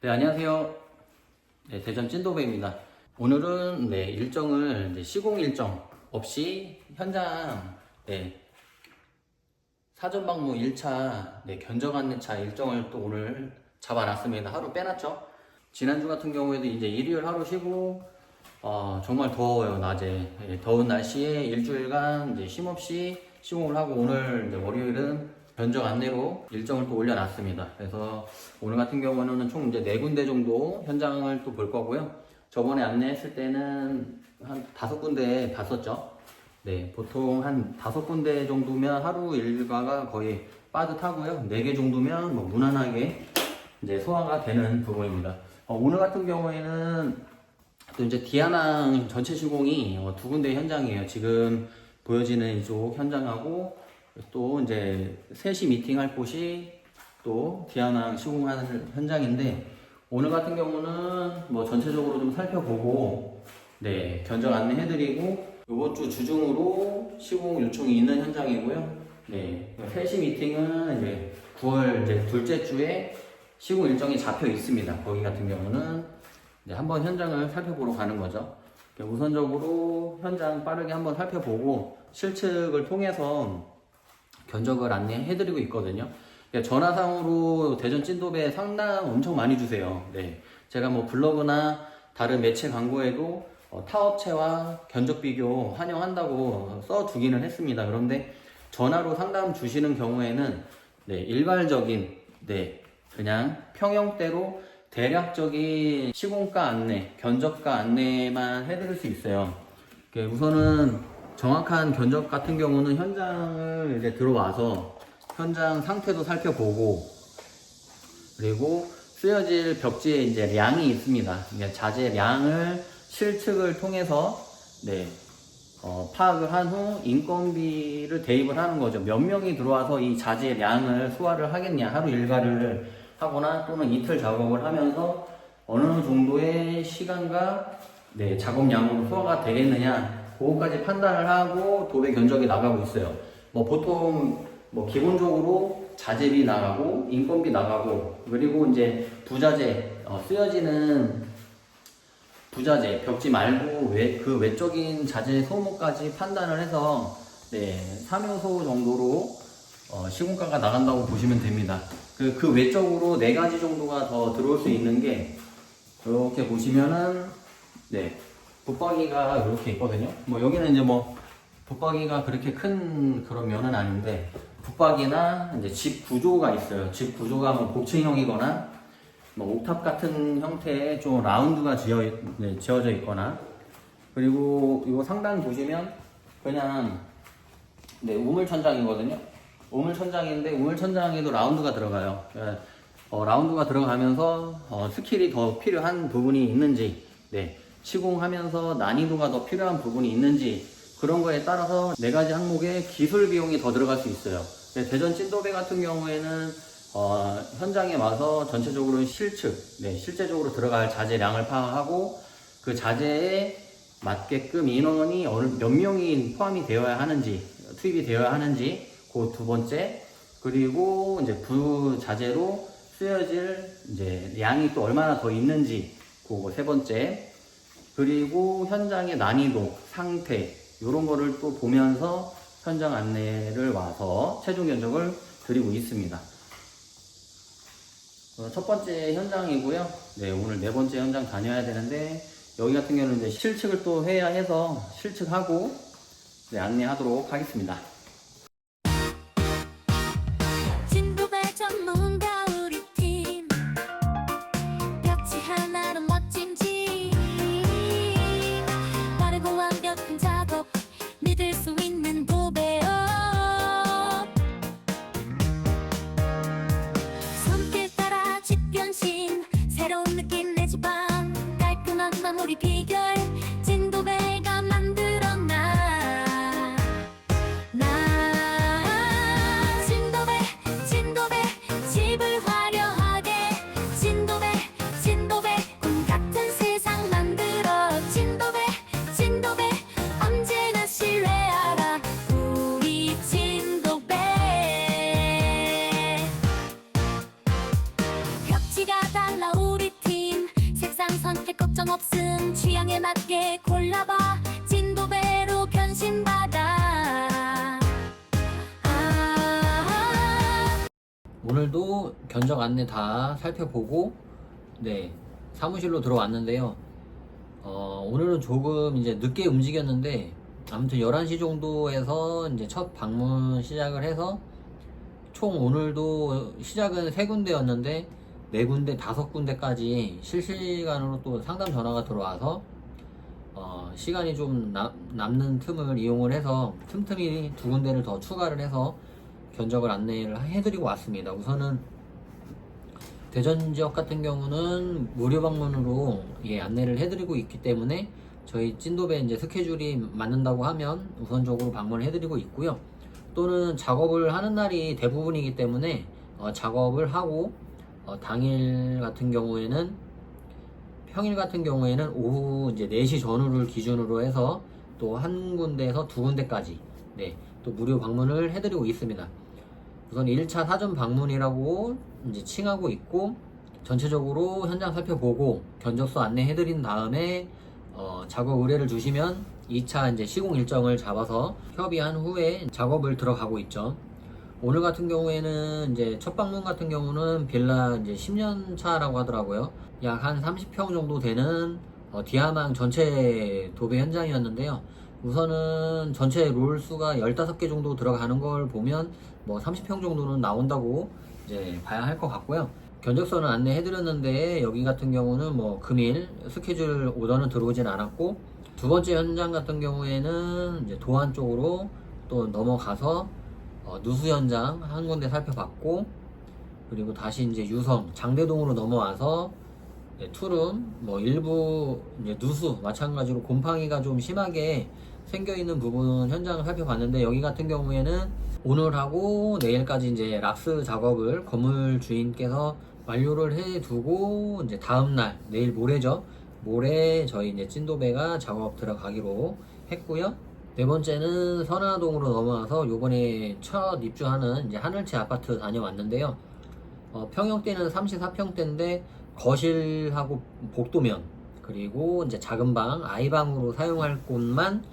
네, 안녕하세요. 네, 대전 찐도배입니다. 오늘은 일정을 시공 일정 없이 현장 사전 방문 1차 견적 안내차 일정을 또 오늘 잡아놨습니다. 하루 빼놨죠. 지난주 같은 경우에도 이제 일요일 하루 쉬고 정말 더워요. 낮에 더운 날씨에 일주일간 쉼없이 시공을 하고 오늘 월요일은 견적 안내로 일정을 또 올려놨습니다. 그래서 오늘 같은 경우는 총 이제 4군데 정도 현장을 또 볼 거고요. 저번에 안내했을 때는 한 5군데 봤었죠. 네, 보통 한 5군데 정도면 하루 일과가 거의 빠듯하고요. 4개 정도면 뭐 무난하게 이제 소화가 되는 부분입니다. 오늘 같은 경우에는 또 이제 디아낭 전체 시공이 2군데 현장이에요. 지금 보여지는 이쪽 현장하고 또 이제 3시 미팅할 곳이 또 디아낭 시공하는 현장인데 오늘 같은 경우는 뭐 전체적으로 좀 살펴보고 견적 안내해드리고 이번 주 주중으로 시공 요청이 있는 현장이고요. 3시 미팅은 이제 9월 이제 둘째 주에 시공 일정이 잡혀 있습니다. 거기 같은 경우는 한번 현장을 살펴보러 가는 거죠. 우선적으로 현장 빠르게 한번 살펴보고 실측을 통해서 견적을 안내해드리고 있거든요. 전화상으로 대전 찐도배 상담 엄청 많이 주세요. 제가 뭐 블로그나 다른 매체 광고에도 타업체와 견적 비교 환영한다고 써두기는 했습니다. 그런데 전화로 상담 주시는 경우에는 일괄적인 그냥 평형대로 대략적인 시공가 안내, 견적가 안내만 해드릴 수 있어요. 우선은 정확한 견적 같은 경우는 현장을 이제 들어와서 현장 상태도 살펴보고 그리고 쓰여질 벽지에 이제 량이 있습니다. 자재량을 실측을 통해서 파악을 한 후 인건비를 대입을 하는 거죠. 몇 명이 들어와서 이 자재량을 소화를 하겠냐, 하루 일과를 하거나 또는 이틀 작업을 하면서 어느 정도의 시간과 작업량으로 소화가 되겠느냐, 그거까지 판단을 하고 도배 견적이 나가고 있어요. 뭐 보통 기본적으로 자재비 나가고 인건비 나가고 그리고 이제 부자재 쓰여지는 부자재 벽지 말고 그 외적인 자재 소모까지 판단을 해서 3요소 정도로 시공가가 나간다고 보시면 됩니다. 그 외적으로 4가지 정도가 더 들어올 수 있는 게 이렇게 보시면은 붙박이가 이렇게 있거든요. 여기는 이제 붙박이가 그렇게 큰 그런 면은 아닌데 붙박이나 이제 집 구조가 있어요. 집 구조가 복층형이거나 옥탑 같은 형태의 좀 라운드가 지어져 있거나 그리고 이거 상단 보시면 그냥 우물천장이거든요. 우물천장인데 우물천장에도 라운드가 들어가요. 라운드가 들어가면서 스킬이 더 필요한 부분이 있는지 시공하면서 난이도가 더 필요한 부분이 있는지 그런 거에 따라서 4가지 항목의 기술 비용이 더 들어갈 수 있어요. 대전 찐도배 같은 경우에는 현장에 와서 전체적으로 실측, 실제적으로 들어갈 자재량을 파악하고 그 자재에 맞게끔 인원이 몇 명이 포함이 되어야 하는지, 투입이 되어야 하는지, 그 2번째, 그리고 이제 부자재로 쓰여질 이제 양이 또 얼마나 더 있는지, 그거 3번째, 그리고 현장의 난이도, 상태, 이런 거를 또 보면서 현장 안내를 와서 최종 견적을 드리고 있습니다. 첫 번째 현장이고요. 오늘 4번째 현장 다녀야 되는데 여기 같은 경우는 이제 실측을 또 해야 해서 실측하고 안내하도록 하겠습니다. 진도배 전문가 우리 팀 벽지 하나로 멋진 집 빠르고 완벽한 작업 믿을 수 있는 도배업 손길 따라 집 변신 새로운 느낌 내 집안 깔끔한 마무리 비결 진도배가 만들어놔 나 걱정 없음 취향에 맞게 골라봐 진도배로 변신받아 오늘도 견적 안내 다 살펴보고 사무실로 들어왔는데요. 오늘은 조금 이제 늦게 움직였는데 아무튼 11시 정도에서 이제 첫 방문 시작을 해서 총 오늘도 시작은 3군데였는데 4군데, 5군데까지 실시간으로 또 상담 전화가 들어와서 시간이 좀 남는 틈을 이용을 해서 틈틈이 2군데를 더 추가를 해서 견적을 안내를 해드리고 왔습니다. 우선은 대전 지역 같은 경우는 무료 방문으로 안내를 해드리고 있기 때문에 저희 찐도배 이제 스케줄이 맞는다고 하면 우선적으로 방문을 해드리고 있고요. 또는 작업을 하는 날이 대부분이기 때문에 작업을 하고 당일 같은 경우에는 평일 같은 경우에는 오후 이제 4시 전후를 기준으로 해서 또 한 군데에서 2군데까지 또 무료 방문을 해드리고 있습니다. 우선 1차 사전 방문이라고 이제 칭하고 있고 전체적으로 현장 살펴보고 견적서 안내해드린 다음에 작업 의뢰를 주시면 2차 이제 시공 일정을 잡아서 협의한 후에 작업을 들어가고 있죠. 오늘 같은 경우에는 이제 첫 방문 같은 경우는 빌라 이제 10년 차라고 하더라고요. 약 한 30평 정도 되는 디아망 전체 도배 현장이었는데요. 우선은 전체 롤 수가 15개 정도 들어가는 걸 보면 뭐 30평 정도는 나온다고 이제 봐야 할 것 같고요. 견적서는 안내해드렸는데 여기 같은 경우는 뭐 금일 스케줄 오더는 들어오진 않았고, 두 번째 현장 같은 경우에는 이제 도안 쪽으로 또 넘어가서 누수 현장 한 군데 살펴봤고, 그리고 다시 이제 유성 장대동으로 넘어와서 투룸 뭐 일부 이제 누수 마찬가지로 곰팡이가 좀 심하게 생겨 있는 부분 현장을 살펴봤는데, 여기 같은 경우에는 오늘하고 내일까지 이제 락스 작업을 건물 주인께서 완료를 해두고 이제 다음날 내일 모레죠. 모레 저희 이제 찐도배가 작업 들어가기로 했고요. 네 번째는 선화동으로 넘어와서 요번에 첫 입주하는 이제 하늘채 아파트 다녀왔는데요. 평형대는 34평대인데 거실하고 복도면 그리고 이제 작은 방 아이방으로 사용할 곳만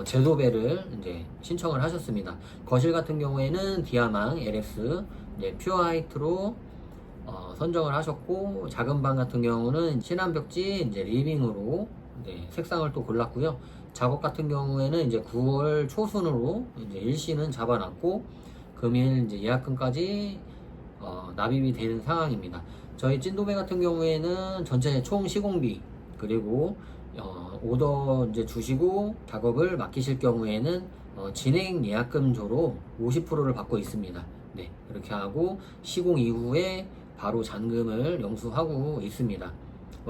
제도배를 이제 신청을 하셨습니다. 거실 같은 경우에는 디아망 LS 이제 퓨어 화이트로 선정을 하셨고, 작은 방 같은 경우는 신한벽지 이제 리빙으로 색상을 또 골랐고요. 작업 같은 경우에는 이제 9월 초순으로 이제 일시는 잡아놨고, 금일 이제 예약금까지 납입이 되는 상황입니다. 저희 찐도배 같은 경우에는 전체 총 시공비 그리고 오더 이제 주시고 작업을 맡기실 경우에는 진행 예약금조로 50%를 받고 있습니다. 네, 이렇게 하고 시공 이후에 바로 잔금을 영수하고 있습니다.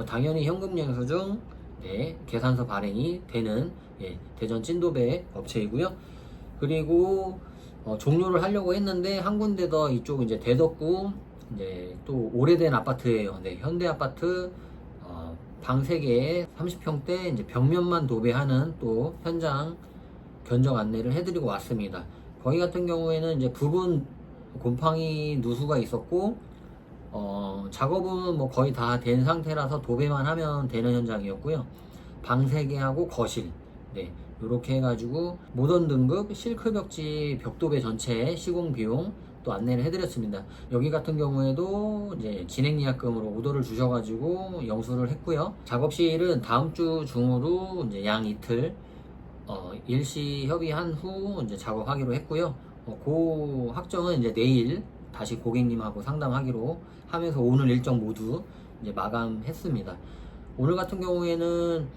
당연히 현금 영수증 계산서 발행이 되는 대전 찐도배 업체이고요. 그리고 종료를 하려고 했는데 한 군데 더 이쪽 이제 대덕구 이제 또 오래된 아파트예요. 현대 아파트 방 3개에 30평대 이제 벽면만 도배하는 또 현장 견적 안내를 해드리고 왔습니다. 거기 같은 경우에는 이제 부분 곰팡이 누수가 있었고, 작업은 뭐 거의 다 된 상태라서 도배만 하면 되는 현장이었고요. 방 3개하고 거실 이렇게 해가지고 모던 등급 실크 벽지 벽도배 전체 시공 비용 또 안내를 해드렸습니다. 여기 같은 경우에도 이제 진행 예약금으로 오더를 주셔가지고 영수를 했고요. 작업실은 다음 주 중으로 이제 양 이틀 일시 협의한 후 이제 작업하기로 했고요. 그 확정은 이제 내일 다시 고객님하고 상담하기로 하면서 오늘 일정 모두 이제 마감했습니다. 오늘 같은 경우에는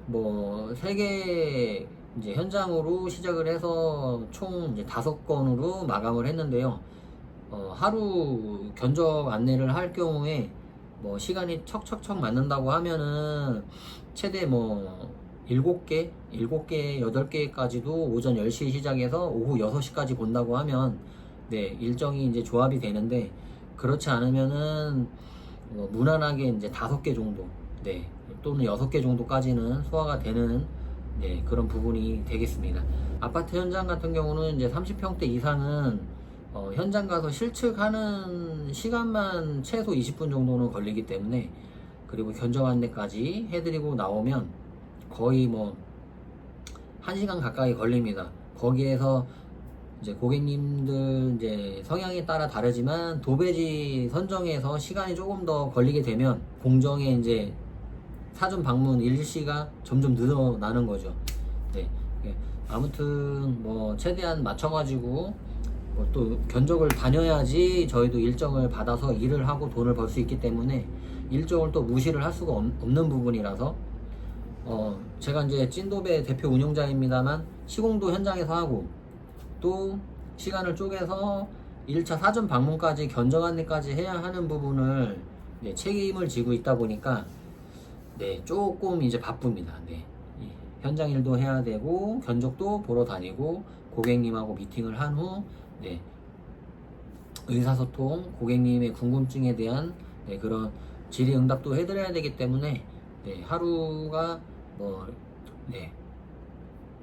뭐 3개 이제 현장으로 시작을 해서 총 이제 5건으로 마감을 했는데요. 하루 견적 안내를 할 경우에 뭐 시간이 척척척 맞는다고 하면은 최대 뭐 7개, 8개까지도 오전 10시 시작해서 오후 6시까지 본다고 하면 일정이 이제 조합이 되는데, 그렇지 않으면은 무난하게 이제 5개 정도 또는 6개 정도까지는 소화가 되는 그런 부분이 되겠습니다. 아파트 현장 같은 경우는 이제 30평대 이상은 현장 가서 실측하는 시간만 최소 20분 정도는 걸리기 때문에 그리고 견적 안내까지 해드리고 나오면 거의 뭐 1시간 가까이 걸립니다. 거기에서 이제 고객님들 이제 성향에 따라 다르지만 도배지 선정에서 시간이 조금 더 걸리게 되면 공정에 이제 사전 방문 일시가 점점 늘어나는 거죠. 네. 예. 아무튼 뭐 최대한 맞춰가지고 뭐 또 견적을 다녀야지 저희도 일정을 받아서 일을 하고 돈을 벌 수 있기 때문에 일정을 또 무시를 할 수가 없는 부분이라서 제가 이제 찐도배 대표 운영자입니다만 시공도 현장에서 하고 또 시간을 쪼개서 1차 사전 방문까지 견적 안내까지 해야 하는 부분을 네, 책임을 지고 있다 보니까 네, 조금 이제 바쁩니다. 네. 현장 일도 해야 되고 견적도 보러 다니고 고객님하고 미팅을 한 후 네, 의사소통, 고객님의 궁금증에 대한 네, 그런 질의응답도 해드려야 되기 때문에 네, 하루가 뭐, 네,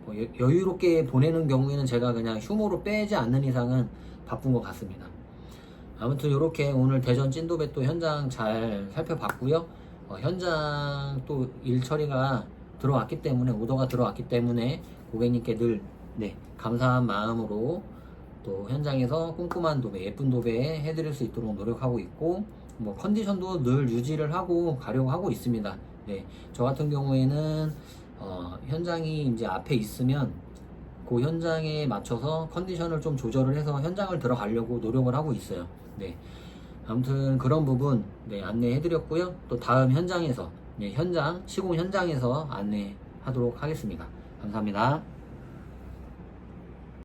뭐 여유롭게 보내는 경우에는 제가 그냥 휴무로 빼지 않는 이상은 바쁜 것 같습니다. 아무튼 이렇게 오늘 대전 찐도배 또 현장 잘 살펴봤고요. 현장 또 일 처리가 들어왔기 때문에 오더가 들어왔기 때문에 고객님께 늘 네, 감사한 마음으로 또 현장에서 꼼꼼한 도배, 예쁜 도배 해드릴 수 있도록 노력하고 있고 뭐 컨디션도 늘 유지를 하고 가려고 하고 있습니다. 네, 저 같은 경우에는 현장이 이제 앞에 있으면 그 현장에 맞춰서 컨디션을 좀 조절을 해서 현장을 들어가려고 노력을 하고 있어요. 네, 아무튼 그런 부분 네, 안내해드렸고요. 또 다음 현장에서 네, 시공 현장에서 안내하도록 하겠습니다. 감사합니다.